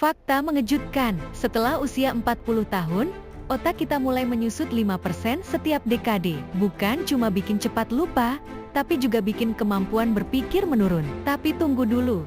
Fakta mengejutkan, setelah usia 40 tahun, otak kita mulai menyusut 5% setiap dekade. Bukan cuma bikin cepat lupa, tapi juga bikin kemampuan berpikir menurun. Tapi tunggu dulu.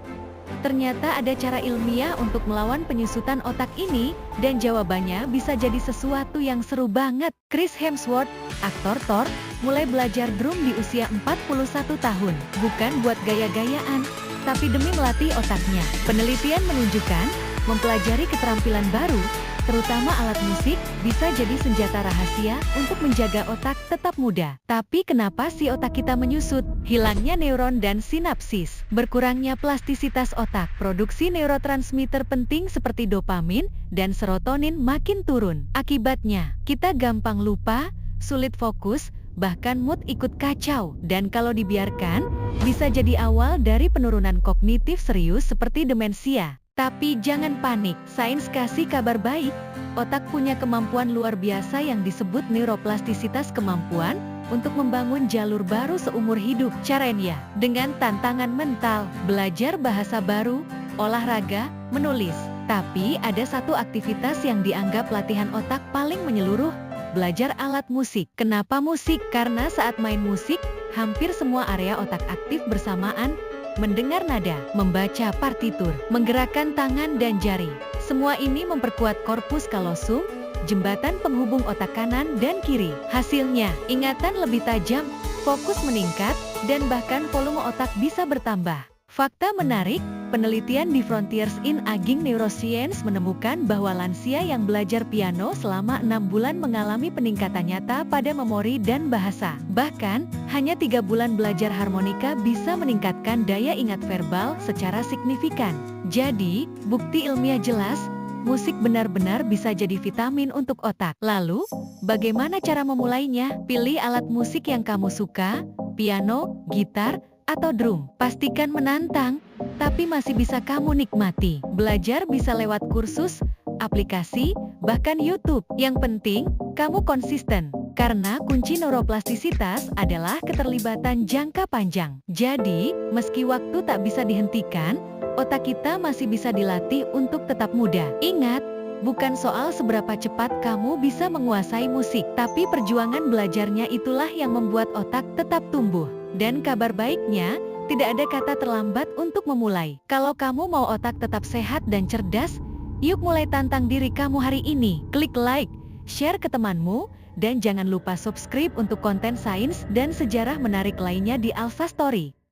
Ternyata ada cara ilmiah untuk melawan penyusutan otak ini, dan jawabannya bisa jadi sesuatu yang seru banget. Chris Hemsworth, aktor Thor, mulai belajar drum di usia 41 tahun. Bukan buat gaya-gayaan, tapi demi melatih otaknya. Penelitian menunjukkan, mempelajari keterampilan baru, terutama alat musik, bisa jadi senjata rahasia untuk menjaga otak tetap muda. Tapi kenapa sih otak kita menyusut? Hilangnya neuron dan sinapsis, berkurangnya plastisitas otak, produksi neurotransmitter penting seperti dopamin dan serotonin makin turun. Akibatnya, kita gampang lupa, sulit fokus, bahkan mood ikut kacau. Dan kalau dibiarkan, bisa jadi awal dari penurunan kognitif serius seperti demensia. Tapi jangan panik, sains kasih kabar baik. Otak punya kemampuan luar biasa yang disebut neuroplastisitas, kemampuan untuk membangun jalur baru seumur hidup. Caranya, dengan tantangan mental, belajar bahasa baru, olahraga, menulis. Tapi ada satu aktivitas yang dianggap latihan otak paling menyeluruh, belajar alat musik. Kenapa musik? Karena saat main musik, hampir semua area otak aktif bersamaan. Mendengar nada, membaca partitur, menggerakkan tangan dan jari. Semua ini memperkuat korpus kalosum, jembatan penghubung otak kanan dan kiri. Hasilnya, ingatan lebih tajam, fokus meningkat, dan bahkan volume otak bisa bertambah. Fakta menarik, penelitian di Frontiers in Aging Neuroscience menemukan bahwa lansia yang belajar piano selama 6 bulan mengalami peningkatan nyata pada memori dan bahasa. Bahkan, hanya 3 bulan belajar harmonika bisa meningkatkan daya ingat verbal secara signifikan. Jadi, bukti ilmiah jelas, musik benar-benar bisa jadi vitamin untuk otak. Lalu, bagaimana cara memulainya? Pilih alat musik yang kamu suka, piano, gitar, atau drum. Pastikan menantang, tapi masih bisa kamu nikmati. Belajar bisa lewat kursus, aplikasi, bahkan YouTube. Yang penting, kamu konsisten. Karena kunci neuroplastisitas adalah keterlibatan jangka panjang. Jadi, meski waktu tak bisa dihentikan, otak kita masih bisa dilatih untuk tetap muda. Ingat, bukan soal seberapa cepat kamu bisa menguasai musik, tapi perjuangan belajarnya itulah yang membuat otak tetap tumbuh. Dan kabar baiknya, tidak ada kata terlambat untuk memulai. Kalau kamu mau otak tetap sehat dan cerdas, yuk mulai tantang diri kamu hari ini. Klik like, share ke temanmu, dan jangan lupa subscribe untuk konten sains dan sejarah menarik lainnya di Alpha Story.